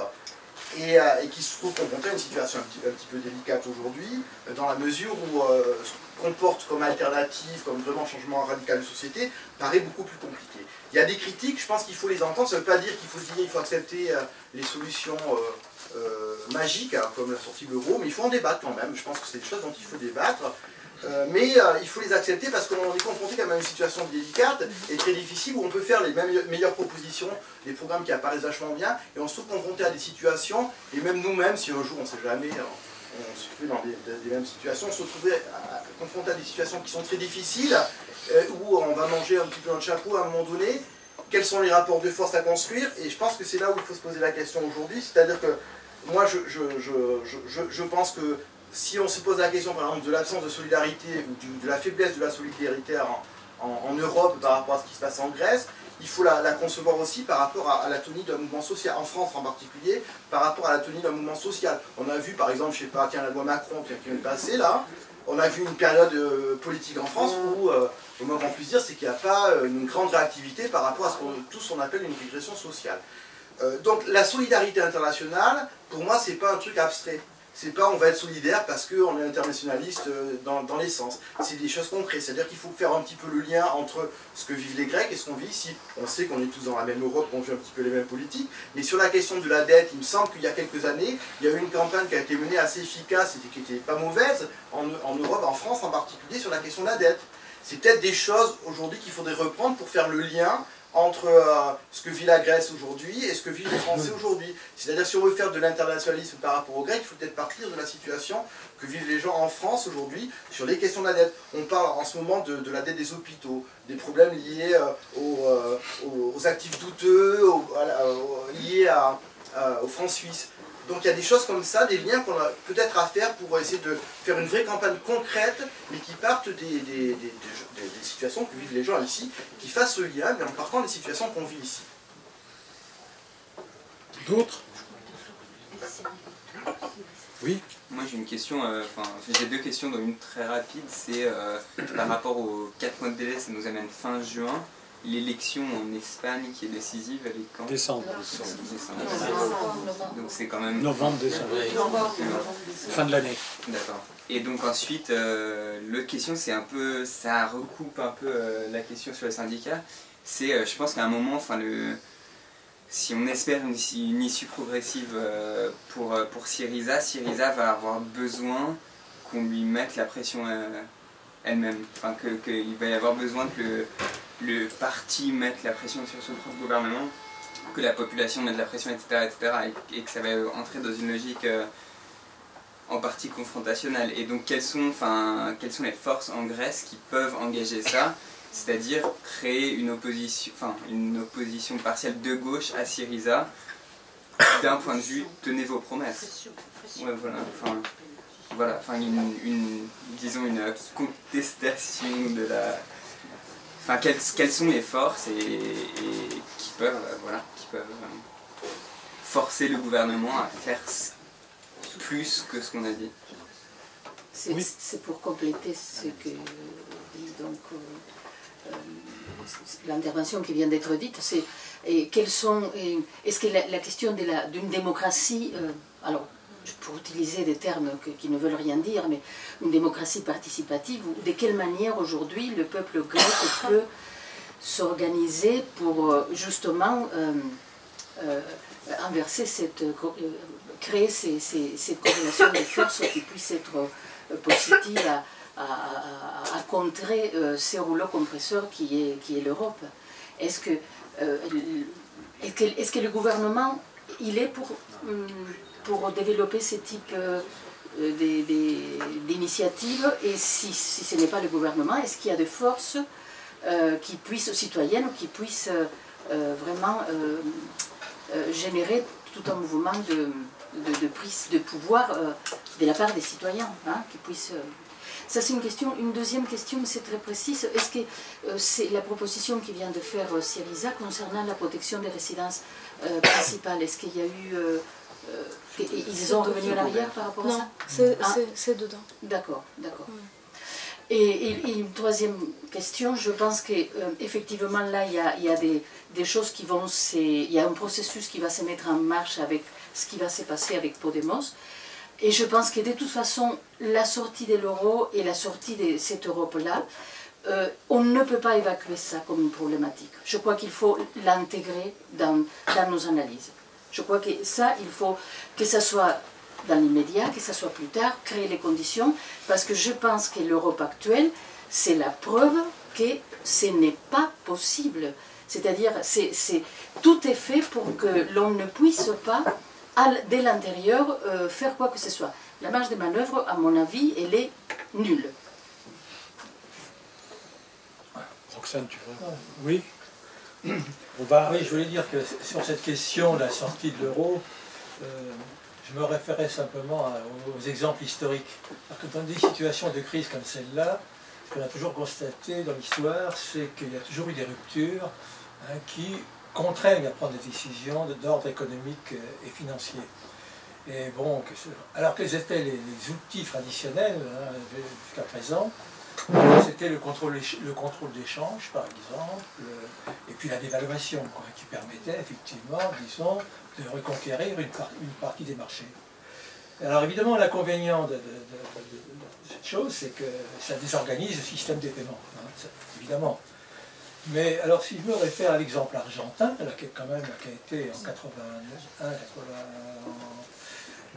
et qui se trouvent confrontées à une situation un petit peu délicate aujourd'hui, dans la mesure où ce qu'on porte comme alternative, comme vraiment changement radical de société, paraît beaucoup plus compliqué. Il y a des critiques, je pense qu'il faut les entendre, ça ne veut pas dire qu'il faut se dire qu'il faut accepter les solutions magiques, hein, comme la sortie de l'euro, mais il faut en débattre quand même, je pense que c'est des choses dont il faut débattre. Mais il faut les accepter parce qu'on est confronté quand même à une situation délicate et très difficile où on peut faire les meilleures propositions, des programmes qui apparaissent vachement bien, et on se trouve confronté à des situations, et même nous-mêmes, si un jour on ne sait jamais, on se trouve dans des mêmes situations, on se trouve confronté à des situations qui sont très difficiles, où on va manger un petit peu notre chapeau à un moment donné. Quels sont les rapports de force à construire? Et je pense que c'est là où il faut se poser la question aujourd'hui, c'est-à-dire que moi je pense que si on se pose la question par exemple de l'absence de solidarité ou de la faiblesse de la solidarité en Europe par rapport à ce qui se passe en Grèce, il faut la concevoir aussi par rapport à la tonie d'un mouvement social, en France en particulier, par rapport à la tonie d'un mouvement social. On a vu par exemple, je sais pas, la loi Macron qui vient de passer là, on a vu une période politique en France où, au moins qu'on puisse dire, c'est qu'il n'y a pas une grande réactivité par rapport à ce qu'on appelle une régression sociale. Donc la solidarité internationale, pour moi, c'est pas un truc abstrait. C'est pas on va être solidaire parce qu'on est internationaliste dans l'essence. C'est des choses concrètes. C'est-à-dire qu'il faut faire un petit peu le lien entre ce que vivent les Grecs et ce qu'on vit ici. On sait qu'on est tous dans la même Europe, qu'on vit un petit peu les mêmes politiques. Mais sur la question de la dette, il me semble qu'il y a quelques années, il y a eu une campagne qui a été menée assez efficace et qui n'était pas mauvaise en Europe, en France en particulier, sur la question de la dette. C'est peut-être des choses aujourd'hui qu'il faudrait reprendre pour faire le lien entre ce que vit la Grèce aujourd'hui et ce que vivent les Français aujourd'hui. C'est-à-dire si on veut faire de l'internationalisme par rapport aux Grecs, il faut peut-être partir de la situation que vivent les gens en France aujourd'hui sur les questions de la dette. On parle en ce moment de la dette des hôpitaux, des problèmes liés aux actifs douteux, liés aux francs suisses. Donc il y a des choses comme ça, des liens qu'on a peut-être à faire pour essayer de faire une vraie campagne concrète, mais qui partent des situations que vivent les gens ici, qui fassent ce lien, mais en partant des situations qu'on vit ici. D'autres? Oui. Moi j'ai une question, j'ai deux questions, dont une très rapide, c'est par rapport aux 4 mois de délai, ça nous amène fin juin. L'élection en Espagne qui est décisive, elle est quand? Décembre. Donc c'est quand même... Novembre, décembre. Fin de l'année. D'accord. Et donc ensuite, l'autre question, c'est un peu, ça recoupe un peu la question sur les syndicats. C'est, je pense qu'à un moment, si on espère une issue progressive pour Syriza, Syriza va avoir besoin qu'on lui mette la pression elle-même. Enfin, qu'il va y avoir besoin que le parti mette la pression sur son propre gouvernement, que la population mette la pression, etc. et que ça va entrer dans une logique en partie confrontationnelle. Et donc quelles sont les forces en Grèce qui peuvent engager ça, c'est-à-dire créer une opposition partielle de gauche à Syriza, d'un point de vue tenez vos promesses. Ouais, voilà, disons une contestation de la... Enfin, quelles sont les forces et qui peuvent forcer le gouvernement à faire plus que ce qu'on a dit. C'est pour compléter ce que dit donc l'intervention qui vient d'être dite, c'est est-ce que la question d'une démocratie, alors pour utiliser des termes qui ne veulent rien dire, mais une démocratie participative, de quelle manière aujourd'hui le peuple grec peut s'organiser pour justement inverser créer cette corrélation de forces qui puisse être positive à contrer ces rouleaux compresseurs qui est l'Europe. Est-ce que le gouvernement il est pour développer ce type d'initiatives, et si ce n'est pas le gouvernement, est-ce qu'il y a des forces citoyennes qui puissent vraiment générer tout un mouvement de prise de pouvoir de la part des citoyens, qui puissent... Ça c'est une question. Une deuxième question, c'est très précise. Est-ce que c'est la proposition qui vient de faire Syriza concernant la protection des résidences principales? Est-ce qu'il y a eu... ils ont revenu en arrière par rapport à ça? Non, c'est dedans. D'accord, d'accord. Et une troisième question, je pense qu'effectivement là il y a des choses qui vont il y a un processus qui va se mettre en marche avec ce qui va se passer avec Podemos. Et je pense que de toute façon, la sortie de l'euro et la sortie de cette Europe-là, on ne peut pas évacuer ça comme une problématique. Je crois qu'il faut l'intégrer dans nos analyses. Je crois que ça, il faut que ça soit dans l'immédiat, que ça soit plus tard, créer les conditions, parce que je pense que l'Europe actuelle, c'est la preuve que ce n'est pas possible. C'est-à-dire, tout est fait pour que l'on ne puisse pas, dès l'intérieur, faire quoi que ce soit. La marge de manœuvre, à mon avis, elle est nulle. Roxane, tu veux? Oui. Oui, je voulais dire que sur cette question de la sortie de l'euro, je me référais simplement aux exemples historiques. Parce que dans des situations de crise comme celle-là, ce qu'on a toujours constaté dans l'histoire, c'est qu'il y a toujours eu des ruptures qui contraignent à prendre des décisions d'ordre économique et financier. Et bon, alors quels étaient les outils traditionnels jusqu'à présent? C'était le contrôle d'échange, par exemple, et puis la dévaluation, qui permettait effectivement, disons, de reconquérir une partie des marchés. Alors évidemment, l'inconvénient de cette chose, c'est que ça désorganise le système des paiements, évidemment. Mais alors si je me réfère à l'exemple argentin, qui a été en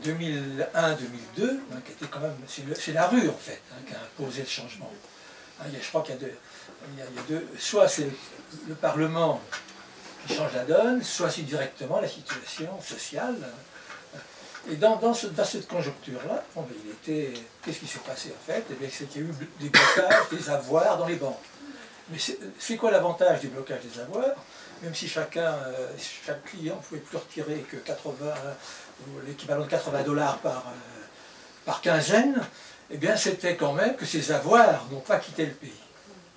2001-2002, qui était quand même, c'est la rue en fait, qui a imposé le changement. Je crois qu'il y a deux, soit c'est le Parlement qui change la donne, soit c'est directement la situation sociale. Et dans cette conjoncture-là, qu'est-ce qui s'est passé en fait? C'est qu'il y a eu des blocages des avoirs dans les banques. Mais c'est quoi l'avantage du blocage des avoirs? Même si chaque client ne pouvait plus retirer que l'équivalent de $80 par quinzaine, eh bien c'était quand même que ces avoirs n'ont pas quitté le pays.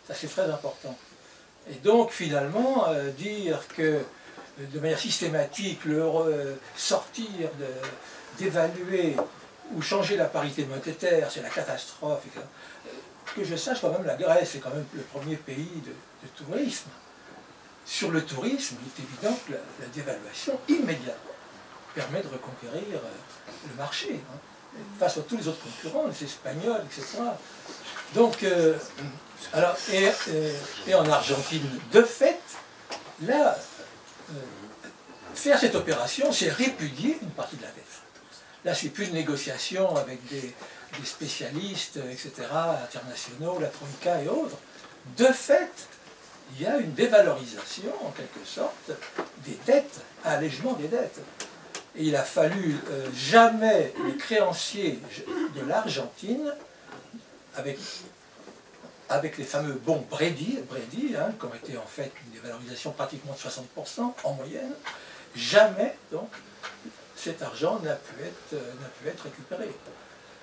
Ça c'est très important. Et donc finalement, dire que de manière systématique, d'évaluer ou changer la parité monétaire, c'est la catastrophe. Que je sache, quand même, la Grèce est quand même le premier pays de tourisme. Sur le tourisme, il est évident que la dévaluation immédiate permet de reconquérir le marché, hein, face à tous les autres concurrents, les Espagnols, etc. Donc, alors, et en Argentine, de fait, là, faire cette opération, c'est répudier une partie de la dette. Là, c'est plus une négociation avec des spécialistes, etc., internationaux, la Troïka et autres. De fait, il y a une dévalorisation, en quelque sorte, des dettes, un allègement des dettes. Et il a fallu jamais les créanciers de l'Argentine, avec les fameux bons Bredi hein, qui ont été en fait une dévalorisation pratiquement de 60% en moyenne, jamais donc cet argent n'a pu être récupéré.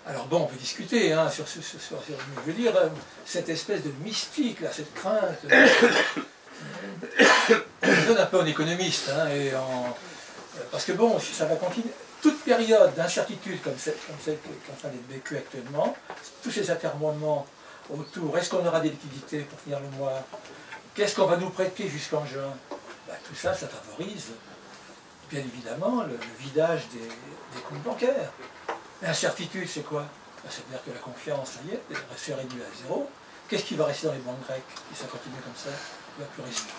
Alors bon, on peut discuter hein, sur je veux dire, cette espèce de mystique, là, cette crainte, je donne un peu en économiste, hein, parce que bon, si ça va continuer, toute période d'incertitude comme celle qui est en train d'être vécue actuellement, tous ces atermoiements autour, est-ce qu'on aura des liquidités pour finir le mois, qu'est-ce qu'on va nous prêter jusqu'en juin, tout ça, ça favorise bien évidemment le vidage des comptes bancaires. L'incertitude, c'est quoi? Ça veut dire que la confiance, ça y est, s'est réduite à zéro. Qu'est-ce qui va rester dans les banques grecques si ça continue comme ça? Il va plus rester.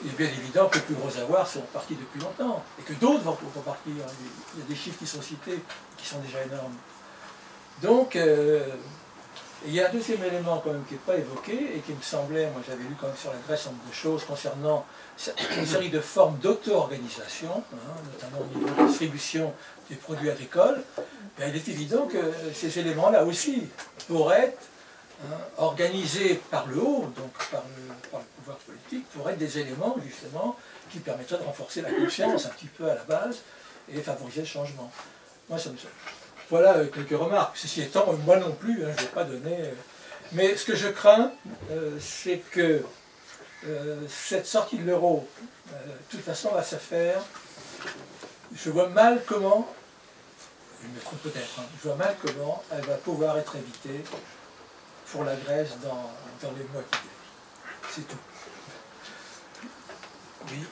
Il est bien évident que les plus gros avoirs sont partis depuis longtemps et que d'autres vont partir. Il y a des chiffres qui sont cités qui sont déjà énormes. Donc, il y a un deuxième élément quand même qui n'est pas évoqué et qui me semblait, moi j'avais lu quand même sur la Grèce un nombre de choses concernant une série de formes d'auto-organisation, hein, notamment au niveau de la distribution des produits agricoles. Ben, il est évident que ces éléments-là aussi pourraient être organisés par le haut, donc par le pouvoir politique, pourraient être des éléments justement qui permettraient de renforcer la confiance un petit peu à la base et favoriser le changement. Moi, ça me semble. Voilà quelques remarques. Ceci étant, moi non plus, hein, je ne vais pas donner... Mais ce que je crains, c'est que cette sortie de l'euro, de toute façon, va se faire... Je vois mal comment, je me trompe peut-être, hein, je vois mal comment elle va pouvoir être évitée pour la Grèce dans les mois qui viennent. C'est tout. Oui.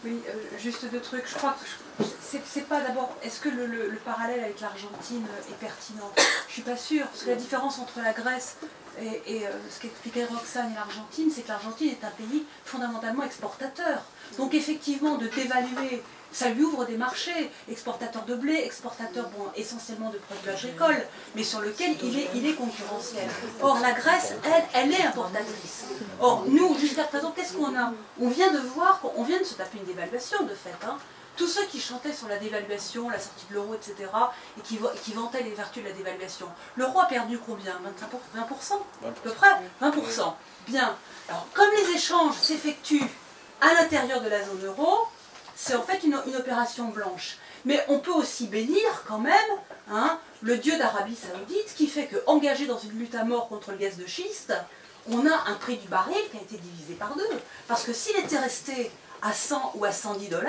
Oui, juste deux trucs. Je crois que c'est pas d'abord. Est-ce que le parallèle avec l'Argentine est pertinent? Je suis pas sûre, parce que la différence entre la Grèce et ce qu'expliquait Roxane et l'Argentine, c'est que l'Argentine est un pays fondamentalement exportateur. Donc effectivement, de dévaluer, ça lui ouvre des marchés, exportateur de blé, exportateur essentiellement de produits agricoles, mais sur lequel il est concurrentiel. Or la Grèce, elle est importatrice. Or nous, jusqu'à présent, qu'est-ce qu'on a? On vient de se taper une dévaluation de fait. Hein. Tous ceux qui chantaient sur la dévaluation, la sortie de l'euro, etc., et qui vantaient les vertus de la dévaluation, l'euro a perdu combien? 20% à peu près 20%. Bien. Alors, comme les échanges s'effectuent à l'intérieur de la zone euro, c'est en fait une opération blanche. Mais on peut aussi bénir quand même hein, le dieu d'Arabie Saoudite qui fait qu'engagé dans une lutte à mort contre le gaz de schiste, on a un prix du baril qui a été divisé par deux. Parce que s'il était resté à 100 ou à 110 $...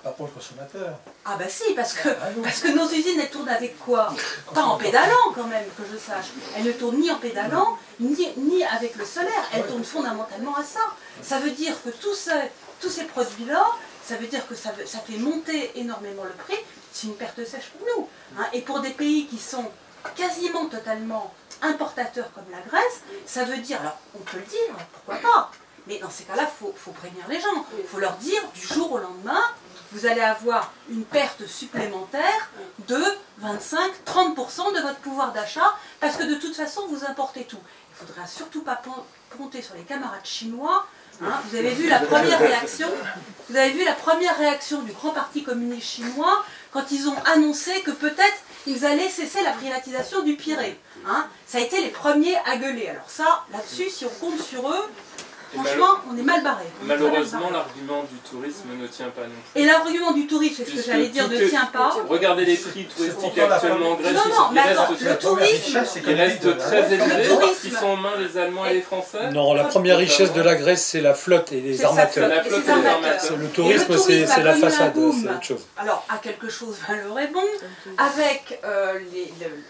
Pas pour le consommateur. Ah bah si, parce que nos usines, elles tournent avec quoi? Pas en pédalant quand même, que je sache. Elles ne tournent ni en pédalant, ni avec le solaire. Elles tournent fondamentalement à ça. Ça veut dire que tous ces produits-là, ça veut dire que ça fait monter énormément le prix. C'est une perte sèche pour nous. Hein. Et pour des pays qui sont quasiment totalement importateurs comme la Grèce, ça veut dire, alors on peut le dire, pourquoi pas, mais dans ces cas-là, il faut prévenir les gens. Il faut leur dire, du jour au lendemain, vous allez avoir une perte supplémentaire de 25-30% de votre pouvoir d'achat, parce que de toute façon, vous importez tout. Il ne faudra surtout pas compter sur les camarades chinois. Hein. Vous avez vu la première réaction du grand parti communiste chinois quand ils ont annoncé que peut-être ils allaient cesser la privatisation du Pirée. Hein. Ça a été les premiers à gueuler. Alors ça, là-dessus, si on compte sur eux, Franchement, on est mal barré. Malheureusement, l'argument du tourisme ne tient pas non plus. Et l'argument du tourisme, c'est ce que j'allais dire, ne tient pas. Regardez les prix touristiques actuellement en Grèce, Non, mais attends, le tourisme, ils restent très élevés parce qu'ils sont en main les Allemands et les Français. Non, la première richesse de la Grèce, c'est la flotte et les armateurs. La flotte et les armateurs. Le tourisme, c'est la façade, c'est autre chose. Alors, à quelque chose valeur est bon, avec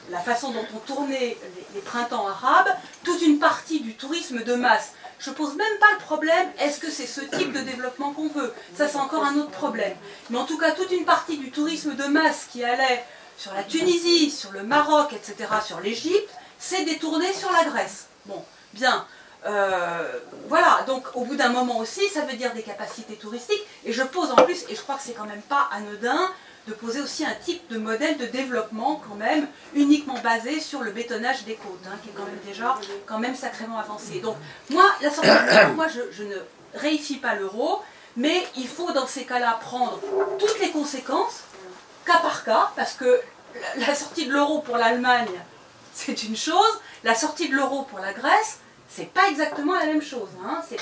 la façon dont on tournait les printemps arabes, toute une partie du tourisme de masse. Je pose même pas le problème, est-ce que c'est ce type de développement qu'on veut? Ça, c'est encore un autre problème. Mais en tout cas, toute une partie du tourisme de masse qui allait sur la Tunisie, sur le Maroc, etc., sur l'Égypte, s'est détourné sur la Grèce. Bon, bien. Voilà, donc au bout d'un moment aussi, ça veut dire des capacités touristiques. Et je pose en plus, et je crois que c'est quand même pas anodin, de poser aussi un type de modèle de développement quand même uniquement basé sur le bétonnage des côtes, qui est quand même déjà sacrément avancé. Donc moi, la sortie de l'euro, moi je ne réifie pas l'euro, mais il faut dans ces cas-là prendre toutes les conséquences, cas par cas, parce que la sortie de l'euro pour l'Allemagne, c'est une chose, la sortie de l'euro pour la Grèce, c'est pas exactement la même chose,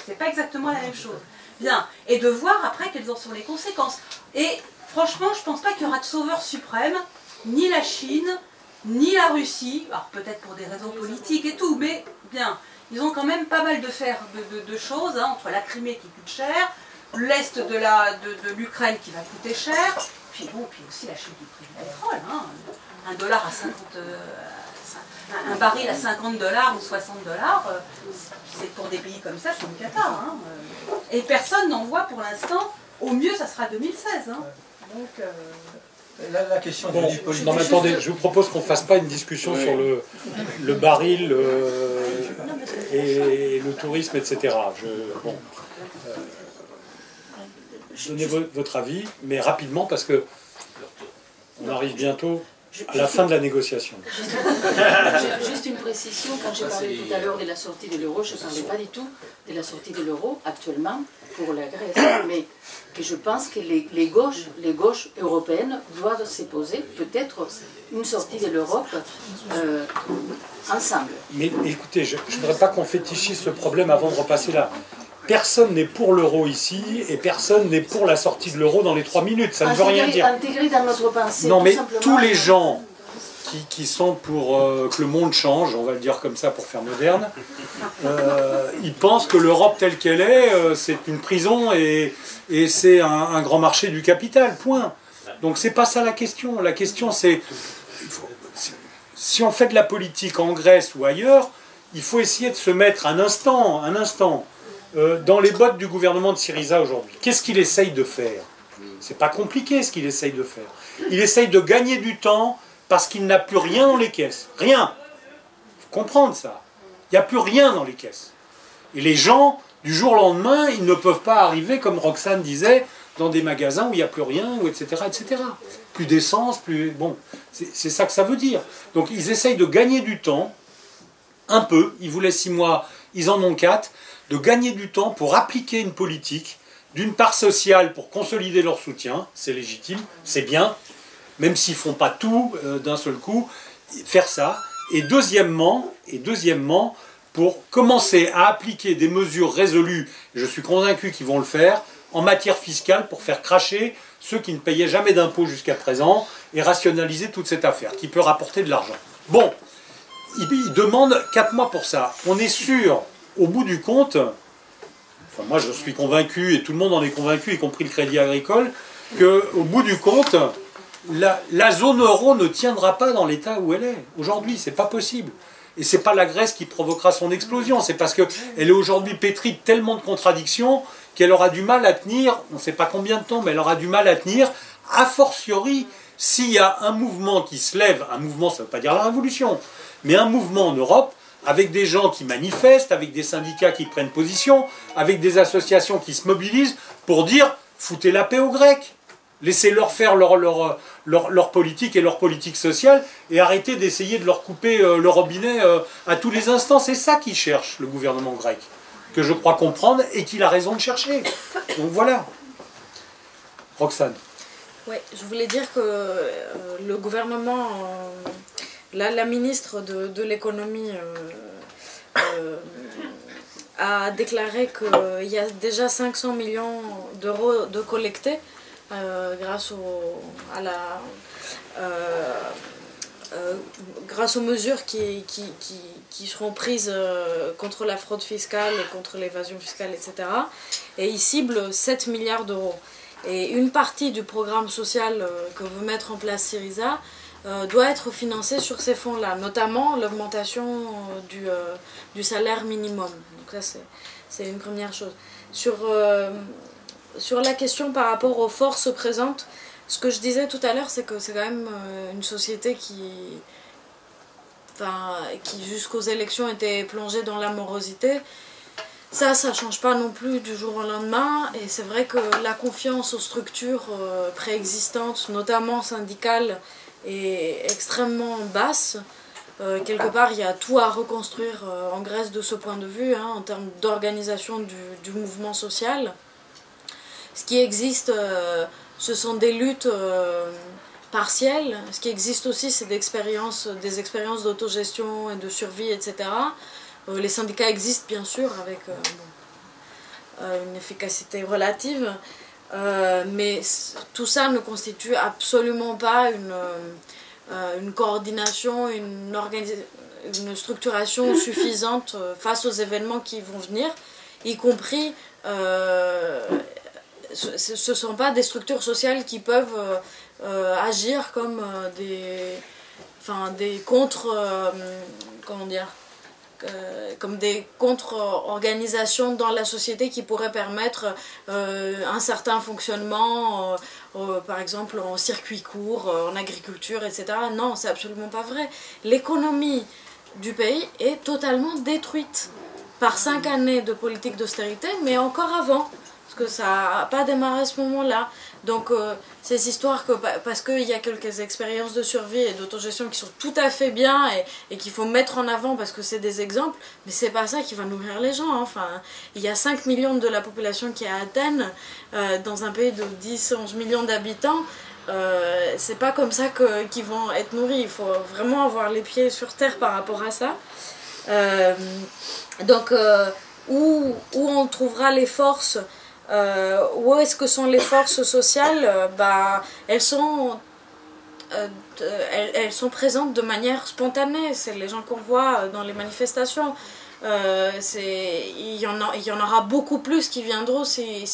c'est pas exactement la même chose. Bien, et de voir après quelles en sont les conséquences. Et franchement, je pense pas qu'il y aura de sauveur suprême, ni la Chine, ni la Russie, alors peut-être pour des raisons politiques et tout, mais bien, ils ont quand même pas mal de choses, entre la Crimée qui coûte cher, l'Est de l'Ukraine qui va coûter cher, puis bon, puis aussi la chute du prix du pétrole, un dollar à 50... un baril à 50 $ ou 60 $, c'est pour des pays comme ça, c'est une cata. Et personne n'en voit pour l'instant. Au mieux, ça sera 2016. Donc, la question bon, non, mais attendez, je vous propose qu'on ne fasse pas une discussion sur le baril et le tourisme, etc. Donnez votre avis, mais rapidement, parce que on arrive bientôt à la fin de la négociation. Juste une précision, quand j'ai parlé tout à l'heure de la sortie de l'euro, je ne parlais pas du tout de la sortie de l'euro actuellement pour la Grèce, mais que je pense que les gauches européennes doivent se poser peut-être une sortie de l'Europe ensemble. Mais écoutez, je ne voudrais pas qu'on fétichise ce problème avant de repasser là. Personne n'est pour l'euro ici et personne n'est pour la sortie de l'euro dans les 3 minutes. Ça ne veut rien dire. Intégré dans notre pensée. Non, mais tous les gens qui sont pour que le monde change, on va le dire comme ça pour faire moderne, ils pensent que l'Europe telle qu'elle est, c'est une prison et c'est un grand marché du capital, point. Donc c'est pas ça la question. La question c'est, si on fait de la politique en Grèce ou ailleurs, il faut essayer de se mettre un instant, dans les bottes du gouvernement de Syriza aujourd'hui. Qu'est-ce qu'il essaye de faire? C'est pas compliqué ce qu'il essaye de faire. Il essaye de gagner du temps parce qu'il n'a plus rien dans les caisses. Rien. Il faut comprendre ça. Il n'y a plus rien dans les caisses. Et les gens, du jour au lendemain, ils ne peuvent pas arriver, comme Roxane disait, dans des magasins où il n'y a plus rien, ou etc., etc. Plus d'essence, plus... Bon, c'est ça que ça veut dire. Donc ils essayent de gagner du temps, un peu, ils voulaient 6 mois, ils en ont 4, de gagner du temps pour appliquer une politique, d'une part sociale pour consolider leur soutien, c'est légitime, c'est bien, même s'ils ne font pas tout d'un seul coup, faire ça, et deuxièmement, pour commencer à appliquer des mesures résolues, je suis convaincu qu'ils vont le faire, en matière fiscale pour faire cracher ceux qui ne payaient jamais d'impôts jusqu'à présent et rationaliser toute cette affaire, qui peut rapporter de l'argent. Bon, ils demandent 4 mois pour ça. On est sûr, au bout du compte, enfin moi je suis convaincu, et tout le monde en est convaincu, y compris le Crédit Agricole, qu'au bout du compte, la zone euro ne tiendra pas dans l'état où elle est. Aujourd'hui, c'est pas possible. Et c'est pas la Grèce qui provoquera son explosion, c'est parce qu'elle est aujourd'hui pétrie de tellement de contradictions qu'elle aura du mal à tenir, on ne sait pas combien de temps, mais elle aura du mal à tenir, a fortiori, s'il y a un mouvement qui se lève, un mouvement ça ne veut pas dire la révolution, mais un mouvement en Europe, avec des gens qui manifestent, avec des syndicats qui prennent position, avec des associations qui se mobilisent pour dire « foutez la paix aux Grecs ». Laissez-leur faire leur politique et leur politique sociale et arrêtez d'essayer de leur couper le robinet à tous les instants. C'est ça qu'ils cherche, le gouvernement grec, que je crois comprendre et qu'il a raison de chercher. Donc voilà. Roxane. Oui, je voulais dire que le gouvernement, la ministre de l'économie a déclaré qu'il y a déjà 500 millions d'euros de collectés grâce grâce aux mesures qui seront prises contre la fraude fiscale et contre l'évasion fiscale, etc. Et il cible 7 milliards d'euros. Et une partie du programme social que veut mettre en place Syriza doit être financée sur ces fonds-là, notamment l'augmentation du salaire minimum. Donc ça, c'est une première chose. Sur la question par rapport aux forces présentes, ce que je disais tout à l'heure, c'est que c'est quand même une société qui jusqu'aux élections était plongée dans la morosité. Ça change pas non plus du jour au lendemain, et c'est vrai que la confiance aux structures préexistantes, notamment syndicales, est extrêmement basse. Quelque part, il y a tout à reconstruire en Grèce de ce point de vue, en termes d'organisation du mouvement social. Ce qui existe, ce sont des luttes partielles. Ce qui existe aussi, c'est des expériences d'autogestion et de survie, etc. Les syndicats existent bien sûr avec une efficacité relative, mais tout ça ne constitue absolument pas une coordination, une structuration suffisante face aux événements qui vont venir, y compris ce ne sont pas des structures sociales qui peuvent agir comme des contre-organisations dans la société qui pourraient permettre un certain fonctionnement, par exemple en circuit court, en agriculture, etc. Non, c'est absolument pas vrai. L'économie du pays est totalement détruite par 5 années de politique d'austérité, mais encore avant, parce que ça n'a pas démarré à ce moment-là. Donc ces histoires parce qu'il y a quelques expériences de survie et d'autogestion qui sont tout à fait bien et qu'il faut mettre en avant parce que c'est des exemples, mais c'est pas ça qui va nourrir les gens. Enfin, il y a 5 millions de la population qui est à Athènes, dans un pays de 10-11 millions d'habitants. C'est pas comme ça qu'ils vont être nourris. Il faut vraiment avoir les pieds sur terre par rapport à ça. Donc où on trouvera les forces, où est-ce que sont les forces sociales? Elles sont présentes de manière spontanée. C'est les gens qu'on voit dans les manifestations. Il y en aura beaucoup plus qui viendront si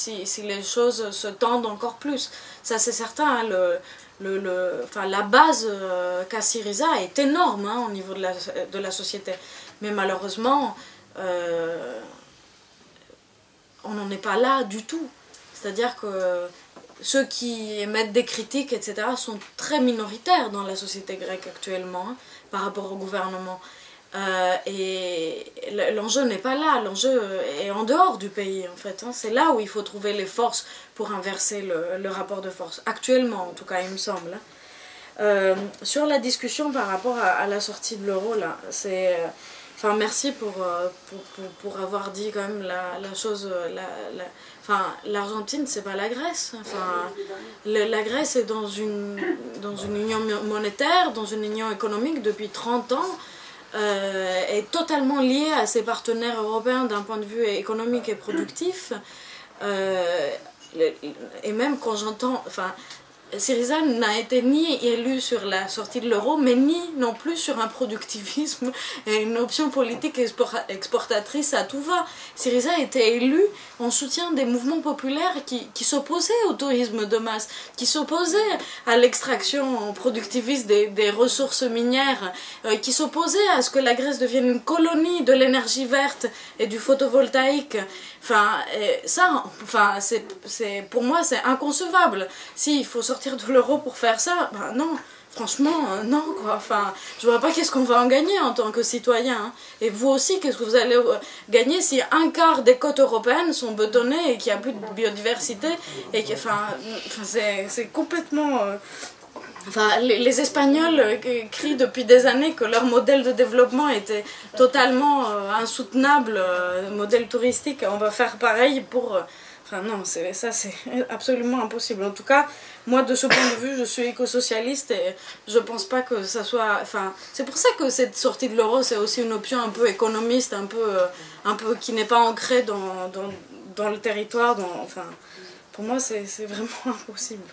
les choses se tendent encore plus. Ça c'est certain. La base qu'a Syriza est énorme au niveau de la société. Mais malheureusement, on n'en est pas là du tout. C'est-à-dire que ceux qui émettent des critiques, etc., sont très minoritaires dans la société grecque actuellement, par rapport au gouvernement. Et l'enjeu n'est pas là, l'enjeu est en dehors du pays, en fait. C'est là où il faut trouver les forces pour inverser le rapport de force. Actuellement, en tout cas, il me semble. Sur la discussion par rapport à la sortie de l'euro, là, c'est... Enfin, merci pour avoir dit quand même la chose. L'Argentine, c'est pas la Grèce. Enfin, la Grèce est dans une union monétaire, dans une union économique depuis 30 ans, est totalement liée à ses partenaires européens d'un point de vue économique et productif. Et même quand j'entends... Syriza n'a été ni élu sur la sortie de l'euro, mais ni non plus sur un productivisme et une option politique exportatrice à tout va. Syriza a été élu en soutien des mouvements populaires qui s'opposaient au tourisme de masse, qui s'opposaient à l'extraction productiviste des ressources minières, qui s'opposaient à ce que la Grèce devienne une colonie de l'énergie verte et du photovoltaïque. Pour moi, c'est inconcevable. Si il faut sortir de l'euro pour faire ça, non, franchement, non, quoi. Enfin, je vois pas qu'est-ce qu'on va en gagner en tant que citoyen. Et vous aussi, qu'est-ce que vous allez gagner si un quart des côtes européennes sont bétonnées et qu'il n'y a plus de biodiversité et que, c'est complètement... les Espagnols crient depuis des années que leur modèle de développement était totalement insoutenable, modèle touristique. On va faire pareil pour... Enfin non, ça c'est absolument impossible. En tout cas, moi de ce point de vue, je suis éco-socialiste et je pense pas que ça soit... Enfin, c'est pour ça que cette sortie de l'euro, c'est aussi une option un peu économiste, un peu qui n'est pas ancrée dans le territoire. Enfin, pour moi, c'est vraiment impossible.